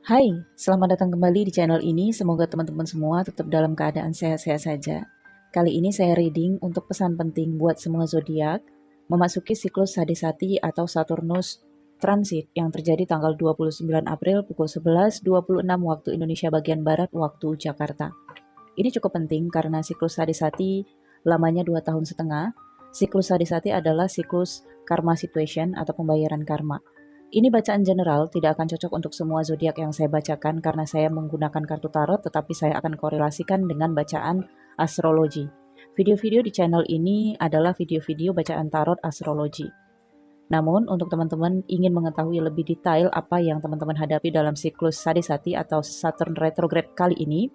Hai, selamat datang kembali di channel ini. Semoga teman-teman semua tetap dalam keadaan sehat-sehat saja. Kali ini saya reading untuk pesan penting buat semua zodiak memasuki siklus Hadisati atau Saturnus transit yang terjadi tanggal 29 April pukul 11.26 waktu Indonesia bagian Barat waktu Jakarta. Ini cukup penting karena siklus Hadisati lamanya 2 tahun setengah. Siklus Hadisati adalah siklus karma situation atau pembayaran karma. Ini bacaan general, tidak akan cocok untuk semua zodiak yang saya bacakan karena saya menggunakan kartu tarot, tetapi saya akan korelasikan dengan bacaan astrologi. Video-video di channel ini adalah video-video bacaan tarot astrologi. Namun, untuk teman-teman ingin mengetahui lebih detail apa yang teman-teman hadapi dalam siklus Hadisati atau Saturn retrograde kali ini,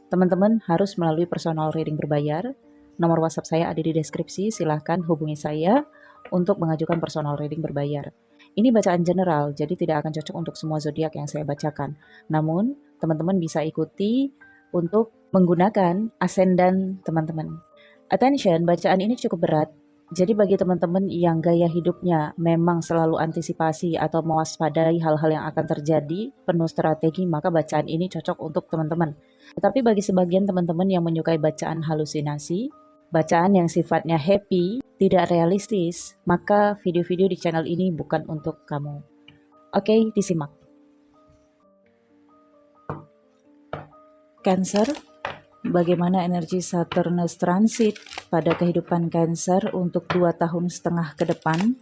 teman-teman harus melalui personal reading berbayar. Nomor WhatsApp saya ada di deskripsi, silahkan hubungi saya untuk mengajukan personal reading berbayar. Ini bacaan general, jadi tidak akan cocok untuk semua zodiak yang saya bacakan. Namun, teman-teman bisa ikuti untuk menggunakan ascendant teman-teman. Attention, bacaan ini cukup berat. Jadi bagi teman-teman yang gaya hidupnya memang selalu antisipasi atau mewaspadai hal-hal yang akan terjadi, penuh strategi, maka bacaan ini cocok untuk teman-teman. Tetapi bagi sebagian teman-teman yang menyukai bacaan halusinasi, bacaan yang sifatnya happy, tidak realistis, maka video-video di channel ini bukan untuk kamu. Oke, disimak. Cancer, bagaimana energi Saturnus transit pada kehidupan Cancer untuk 2 tahun setengah ke depan?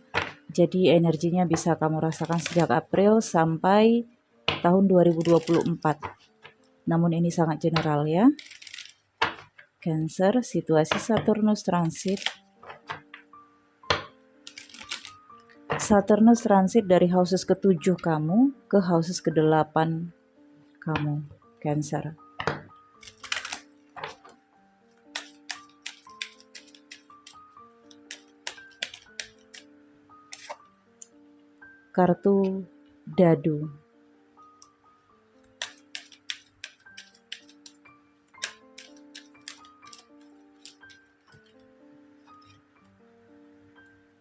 Jadi energinya bisa kamu rasakan sejak April sampai tahun 2024. Namun ini sangat general ya. Cancer, situasi Saturnus transit. Saturnus transit dari houses ke-7 kamu ke houses ke-8 kamu, Cancer. Kartu dadu.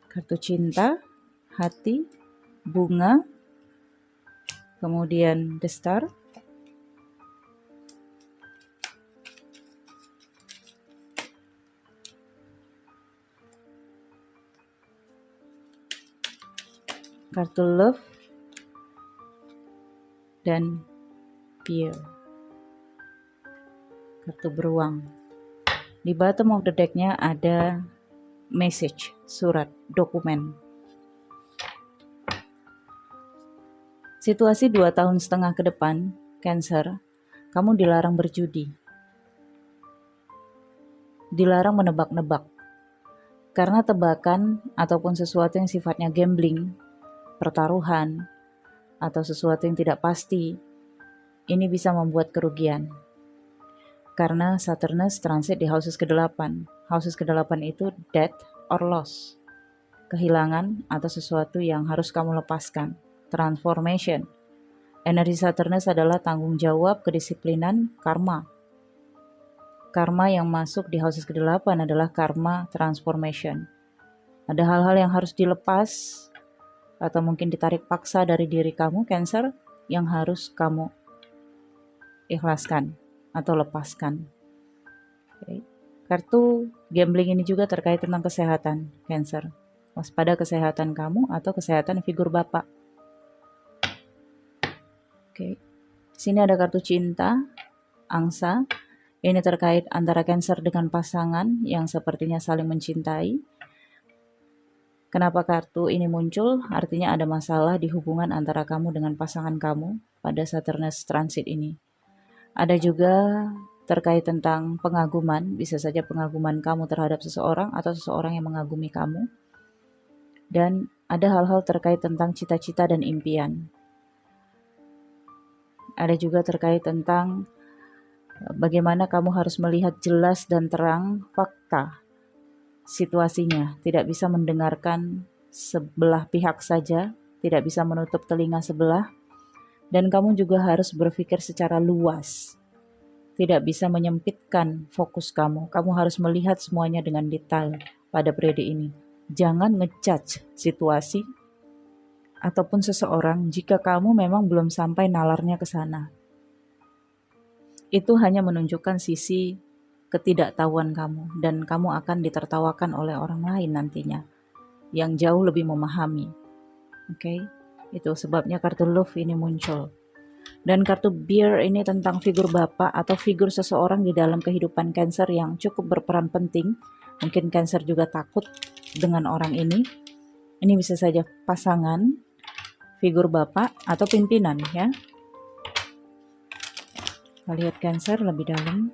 Kartu cinta, hati, bunga, kemudian the star, kartu love, dan fear, kartu beruang. Di bottom of the deck-nya ada message, surat, dokumen. Situasi 2 tahun setengah ke depan, Cancer, kamu dilarang berjudi. Dilarang menebak-nebak. Karena tebakan ataupun sesuatu yang sifatnya gambling, pertaruhan, atau sesuatu yang tidak pasti, ini bisa membuat kerugian. Karena Saturnus transit di houses ke-8. Houses ke-8 itu death or loss. Kehilangan atau sesuatu yang harus kamu lepaskan. Transformation. Energi Saturnus adalah tanggung jawab, kedisiplinan, karma. Karma yang masuk di houses ke-8 adalah karma transformation. Ada hal-hal yang harus dilepas atau mungkin ditarik paksa dari diri kamu, Cancer, yang harus kamu ikhlaskan atau lepaskan. Okay. Kartu gambling ini juga terkait tentang kesehatan, Cancer. Waspada kesehatan kamu atau kesehatan figur bapak. Oke. Sini ada kartu cinta, angsa. Ini terkait antara Cancer dengan pasangan yang sepertinya saling mencintai. Kenapa kartu ini muncul? Artinya ada masalah di hubungan antara kamu dengan pasangan kamu pada Saturnus transit ini. Ada juga terkait tentang pengaguman, bisa saja pengaguman kamu terhadap seseorang atau seseorang yang mengagumi kamu. Dan ada hal-hal terkait tentang cita-cita dan impian. Ada juga terkait tentang bagaimana kamu harus melihat jelas dan terang fakta situasinya, tidak bisa mendengarkan sebelah pihak saja, tidak bisa menutup telinga sebelah, dan kamu juga harus berpikir secara luas, tidak bisa menyempitkan fokus kamu. Kamu harus melihat semuanya dengan detail pada periode ini. Jangan ngejudge situasi ataupun seseorang jika kamu memang belum sampai nalarnya ke sana. Itu hanya menunjukkan sisi ketidaktahuan kamu, dan kamu akan ditertawakan oleh orang lain nantinya yang jauh lebih memahami. Oke, itu sebabnya kartu Love ini muncul. Dan kartu Bear ini tentang figur bapak atau figur seseorang di dalam kehidupan Cancer yang cukup berperan penting. Mungkin Cancer juga takut dengan orang ini. Ini bisa saja pasangan, figur bapak, atau pimpinan ya. Kita lihat Cancer lebih dalam.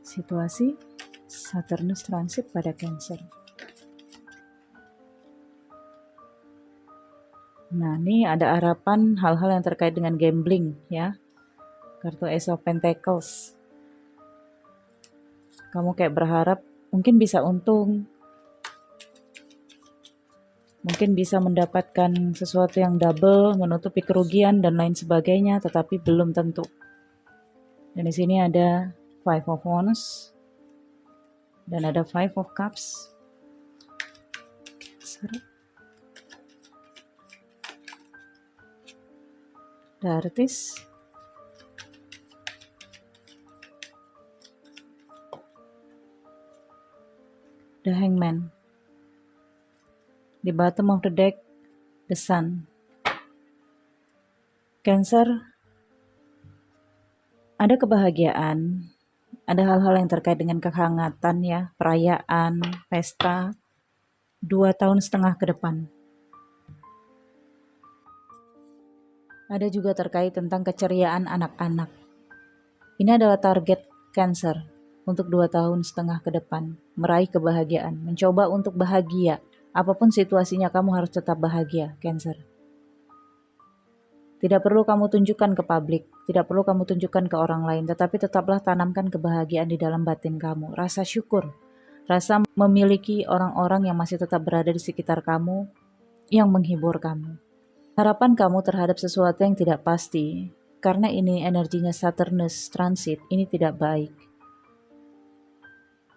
Situasi Saturnus transit pada Cancer. Nah, ini ada harapan hal-hal yang terkait dengan gambling ya. Kartu Ace of Pentacles. Kamu kayak berharap mungkin bisa untung, mungkin bisa mendapatkan sesuatu yang double, menutupi kerugian dan lain sebagainya, tetapi belum tentu. Dan di sini ada Five of Wands dan ada Five of Cups. The Artist, The Hangman. Di bottom of the deck, the Sun. Cancer, ada kebahagiaan, ada hal-hal yang terkait dengan kehangatan ya, perayaan, pesta, 2,5 tahun ke depan. Ada juga terkait tentang keceriaan anak-anak. Ini adalah target Cancer untuk 2,5 tahun ke depan, meraih kebahagiaan, mencoba untuk bahagia. Apapun situasinya, kamu harus tetap bahagia, Cancer. Tidak perlu kamu tunjukkan ke publik, tidak perlu kamu tunjukkan ke orang lain, tetapi tetaplah tanamkan kebahagiaan di dalam batin kamu. Rasa syukur, rasa memiliki orang-orang yang masih tetap berada di sekitar kamu, yang menghibur kamu. Harapan kamu terhadap sesuatu yang tidak pasti, karena ini energinya Saturnus transit, ini tidak baik.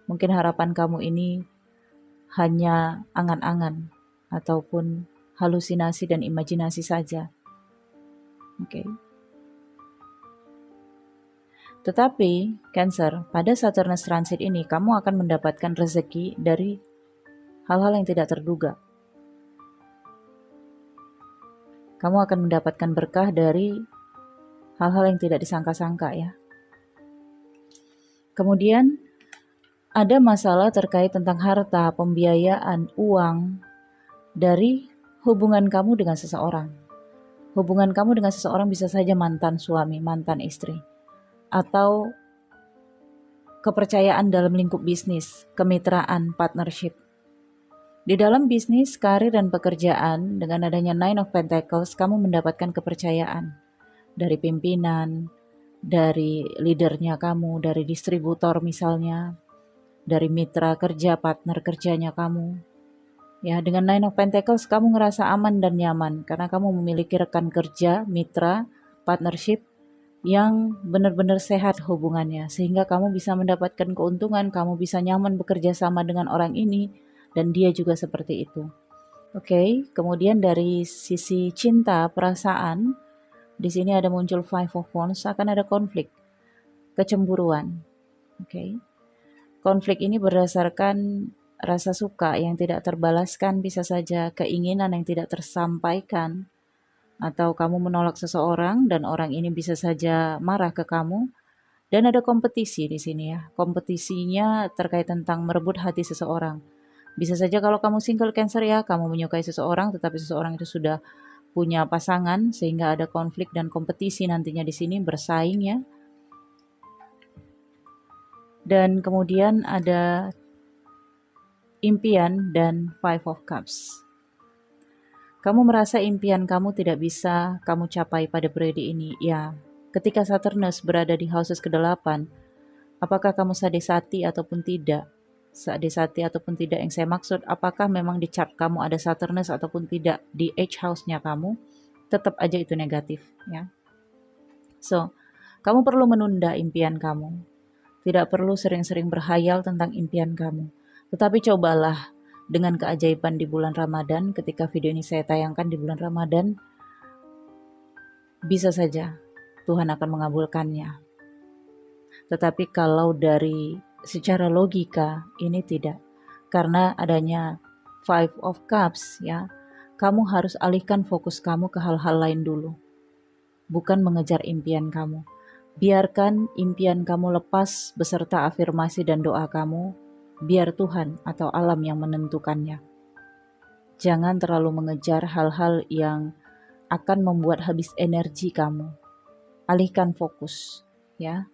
Mungkin harapan kamu ini hanya angan-angan ataupun halusinasi dan imajinasi saja. Oke. Tetapi Cancer, pada Saturnus transit ini kamu akan mendapatkan rezeki dari hal-hal yang tidak terduga. Kamu akan mendapatkan berkah dari hal-hal yang tidak disangka-sangka ya. Kemudian ada masalah terkait tentang harta, pembiayaan, uang dari hubungan kamu dengan seseorang. Hubungan kamu dengan seseorang bisa saja mantan suami, mantan istri, atau kepercayaan dalam lingkup bisnis, kemitraan, partnership. Di dalam bisnis, karir, dan pekerjaan, dengan adanya Nine of Pentacles, kamu mendapatkan kepercayaan dari pimpinan, dari leadernya kamu, dari distributor misalnya, dari mitra kerja, partner kerjanya kamu. Ya, dengan Nine of Pentacles, kamu ngerasa aman dan nyaman karena kamu memiliki rekan kerja, mitra, partnership yang benar-benar sehat hubungannya, sehingga kamu bisa mendapatkan keuntungan, kamu bisa nyaman bekerja sama dengan orang ini, dan dia juga seperti itu. Oke, kemudian dari sisi cinta, perasaan, di sini ada muncul Five of Wands, akan ada konflik, kecemburuan. Oke. Konflik ini berdasarkan rasa suka yang tidak terbalaskan, bisa saja keinginan yang tidak tersampaikan, atau kamu menolak seseorang dan orang ini bisa saja marah ke kamu. Dan ada kompetisi di sini ya. Kompetisinya terkait tentang merebut hati seseorang. Bisa saja kalau kamu single Cancer ya, kamu menyukai seseorang tetapi seseorang itu sudah punya pasangan sehingga ada konflik dan kompetisi nantinya di sini, bersaing ya. Dan kemudian ada impian dan Five of Cups. Kamu merasa impian kamu tidak bisa kamu capai pada periode ini. Ya, ketika Saturnus berada di houses ke-8, apakah kamu sadisati ataupun tidak? Sadisati ataupun tidak yang saya maksud, apakah memang di chart kamu ada Saturnus ataupun tidak di H house-nya kamu, tetap aja itu negatif, ya. So, kamu perlu menunda impian kamu. Tidak perlu sering-sering berhayal tentang impian kamu. Tetapi cobalah dengan keajaiban di bulan Ramadan, ketika video ini saya tayangkan di bulan Ramadan, bisa saja Tuhan akan mengabulkannya. Tetapi kalau dari secara logika, ini tidak. Karena adanya Five of Cups, ya, kamu harus alihkan fokus kamu ke hal-hal lain dulu. Bukan mengejar impian kamu. Biarkan impian kamu lepas beserta afirmasi dan doa kamu, biar Tuhan atau alam yang menentukannya. Jangan terlalu mengejar hal-hal yang akan membuat habis energi kamu. Alihkan fokus, ya.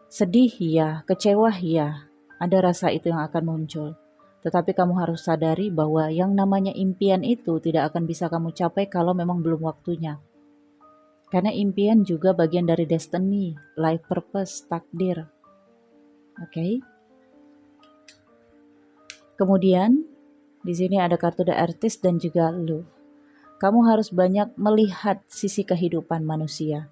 Sedih ya, kecewa ya, ada rasa itu yang akan muncul. Tetapi kamu harus sadari bahwa yang namanya impian itu tidak akan bisa kamu capai kalau memang belum waktunya. Karena impian juga bagian dari destiny, life purpose, takdir. Oke. Kemudian di sini ada kartu The Artist dan juga Love. Kamu harus banyak melihat sisi kehidupan manusia.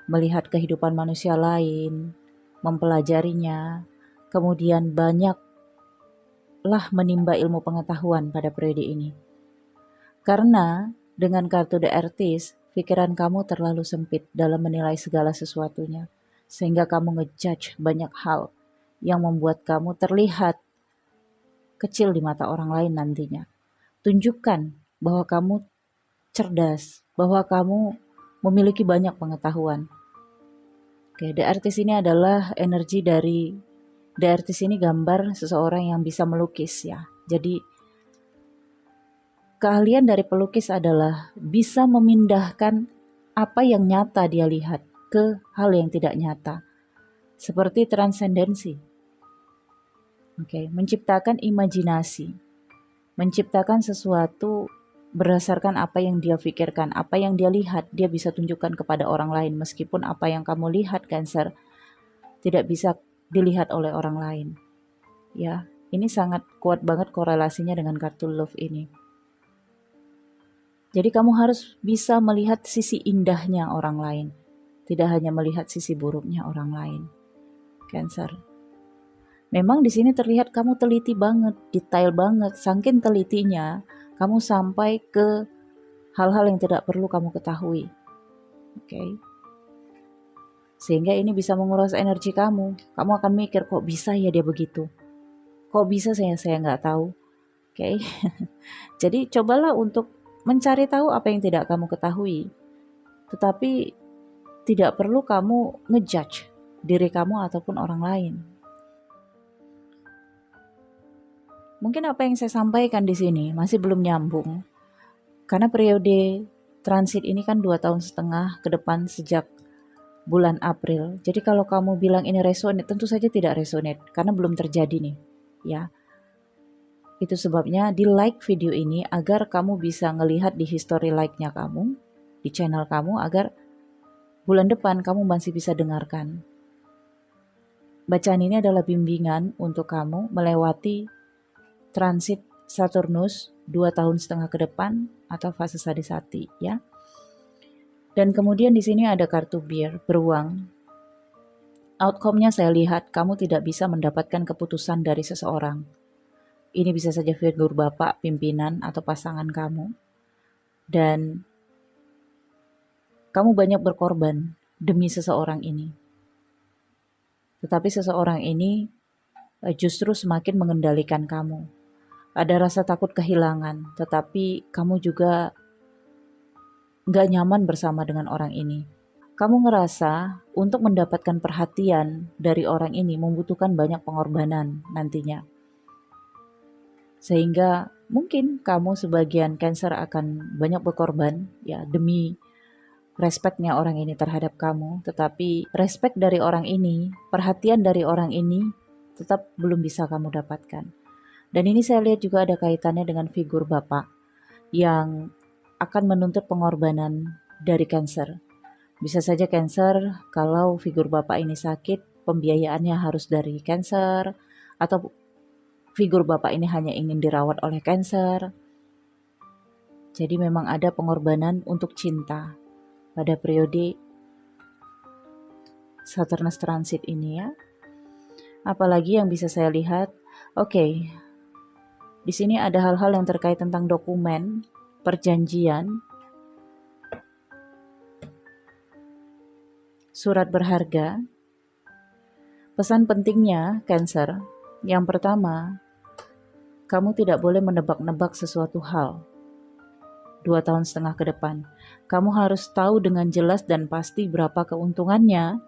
Melihat kehidupan manusia lain, mempelajarinya, kemudian banyaklah menimba ilmu pengetahuan pada periode ini. Karena dengan kartu The Artist, pikiran kamu terlalu sempit dalam menilai segala sesuatunya, sehingga kamu ngejudge banyak hal yang membuat kamu terlihat kecil di mata orang lain nantinya. Tunjukkan bahwa kamu cerdas, bahwa kamu memiliki banyak pengetahuan. Oke, The Artist ini adalah energi dari The Artist ini gambar seseorang yang bisa melukis, ya. Jadi keahlian dari pelukis adalah bisa memindahkan apa yang nyata dia lihat ke hal yang tidak nyata. Seperti transendensi. Oke, menciptakan imajinasi. Menciptakan sesuatu berdasarkan apa yang dia pikirkan, apa yang dia lihat, dia bisa tunjukkan kepada orang lain, meskipun apa yang kamu lihat, Cancer, tidak bisa dilihat oleh orang lain. Ya, ini sangat kuat banget korelasinya dengan kartu Love ini. Jadi kamu harus bisa melihat sisi indahnya orang lain, tidak hanya melihat sisi buruknya orang lain, Cancer. Memang di sini terlihat kamu teliti banget, detail banget, saking telitinya kamu sampai ke hal-hal yang tidak perlu kamu ketahui. Oke. Sehingga ini bisa menguras energi kamu. Kamu akan mikir, kok bisa ya dia begitu? Kok bisa saya nggak tahu? Oke. Jadi cobalah untuk mencari tahu apa yang tidak kamu ketahui. Tetapi tidak perlu kamu ngejudge diri kamu ataupun orang lain. Mungkin apa yang saya sampaikan di sini masih belum nyambung. Karena periode transit ini kan 2,5 tahun ke depan sejak bulan April. Jadi kalau kamu bilang ini resonate, tentu saja tidak resonate karena belum terjadi nih, ya. Itu sebabnya di like video ini agar kamu bisa ngelihat di history like-nya kamu, di channel kamu, agar bulan depan kamu masih bisa dengarkan. Bacaan ini adalah bimbingan untuk kamu melewati transit Saturnus 2,5 tahun ke depan atau fase sadisati, ya. Dan kemudian di sini ada kartu beruang. Outcome-nya saya lihat kamu tidak bisa mendapatkan keputusan dari seseorang. Ini bisa saja figur bapak, pimpinan, atau pasangan kamu. Dan kamu banyak berkorban demi seseorang ini. Tetapi seseorang ini justru semakin mengendalikan kamu. Ada rasa takut kehilangan, tetapi kamu juga gak nyaman bersama dengan orang ini. Kamu ngerasa untuk mendapatkan perhatian dari orang ini membutuhkan banyak pengorbanan nantinya. Sehingga mungkin kamu sebagian Cancer akan banyak berkorban ya demi respeknya orang ini terhadap kamu. Tetapi respek dari orang ini, perhatian dari orang ini tetap belum bisa kamu dapatkan. Dan ini saya lihat juga ada kaitannya dengan figur bapak yang akan menuntut pengorbanan dari Cancer. Bisa saja Cancer, kalau figur Bapak ini sakit, pembiayaannya harus dari Cancer, atau figur Bapak ini hanya ingin dirawat oleh Cancer. Jadi memang ada pengorbanan untuk cinta pada periode Saturnus transit ini ya. Apalagi yang bisa saya lihat, oke, di sini ada hal-hal yang terkait tentang dokumen, perjanjian, surat berharga. Pesan pentingnya, Cancer, yang pertama, kamu tidak boleh menebak-nebak sesuatu hal. 2,5 tahun ke depan, kamu harus tahu dengan jelas dan pasti berapa keuntungannya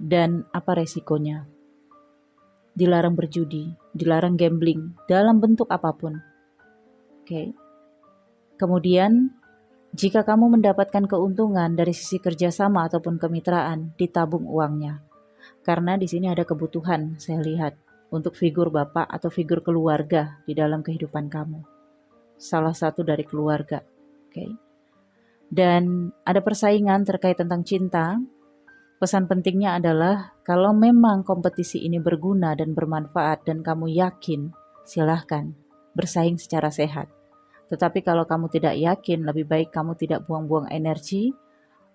dan apa resikonya. Dilarang berjudi, dilarang gambling dalam bentuk apapun. Oke. Kemudian, jika kamu mendapatkan keuntungan dari sisi kerjasama ataupun kemitraan, ditabung uangnya. Karena di sini ada kebutuhan, saya lihat, untuk figur bapak atau figur keluarga di dalam kehidupan kamu. Salah satu dari keluarga. Oke. Dan ada persaingan terkait tentang cinta. Pesan pentingnya adalah kalau memang kompetisi ini berguna dan bermanfaat dan kamu yakin, silahkan bersaing secara sehat. Tetapi kalau kamu tidak yakin, lebih baik kamu tidak buang-buang energi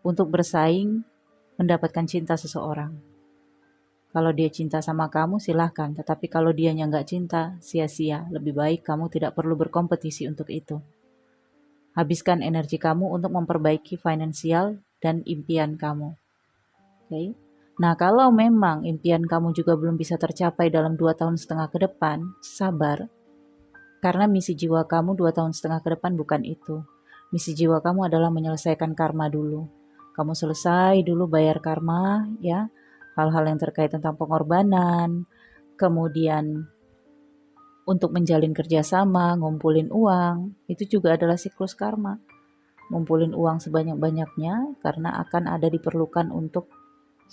untuk bersaing mendapatkan cinta seseorang. Kalau dia cinta sama kamu, silahkan. Tetapi kalau dianya nggak cinta, sia-sia. Lebih baik kamu tidak perlu berkompetisi untuk itu. Habiskan energi kamu untuk memperbaiki finansial dan impian kamu. Okay. Nah, kalau memang impian kamu juga belum bisa tercapai dalam 2,5 tahun ke depan, sabar. Karena misi jiwa kamu 2,5 tahun ke depan bukan itu. Misi jiwa kamu adalah menyelesaikan karma dulu. Kamu selesai dulu bayar karma, ya. Hal-hal yang terkait tentang pengorbanan, kemudian untuk menjalin kerjasama, ngumpulin uang, itu juga adalah siklus karma. Ngumpulin uang sebanyak-banyaknya karena akan ada diperlukan untuk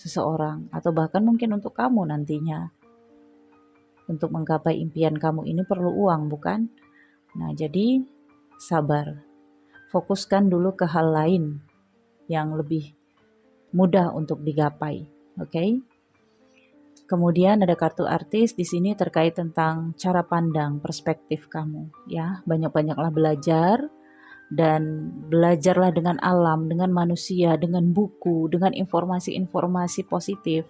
seseorang atau bahkan mungkin untuk kamu nantinya. Untuk menggapai impian kamu ini perlu uang, bukan? Nah, jadi sabar. Fokuskan dulu ke hal lain yang lebih mudah untuk digapai, oke? Kemudian ada kartu artis di sini terkait tentang cara pandang, perspektif kamu, ya. Banyak-banyaklah belajar dan belajarlah dengan alam, dengan manusia, dengan buku, dengan informasi-informasi positif.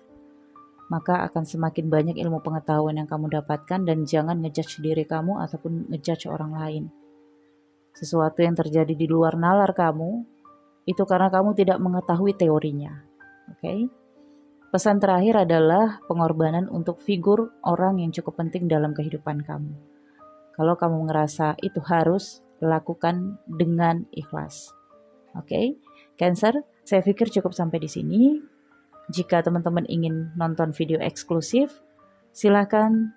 Maka akan semakin banyak ilmu pengetahuan yang kamu dapatkan dan jangan ngejudge diri kamu ataupun ngejudge orang lain. Sesuatu yang terjadi di luar nalar kamu, itu karena kamu tidak mengetahui teorinya. Oke? Pesan terakhir adalah pengorbanan untuk figur orang yang cukup penting dalam kehidupan kamu. Kalau kamu ngerasa itu harus, lakukan dengan ikhlas. Oke? Cancer, saya pikir cukup sampai di sini. Jika teman-teman ingin nonton video eksklusif, silakan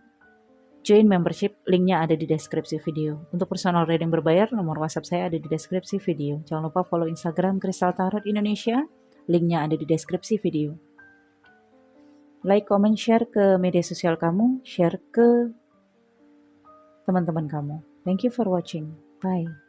join membership, linknya ada di deskripsi video. Untuk personal reading berbayar, nomor WhatsApp saya ada di deskripsi video. Jangan lupa follow Instagram Kristal Tarot Indonesia, linknya ada di deskripsi video. Like, comment, share ke media sosial kamu, share ke teman-teman kamu. Thank you for watching. Bye.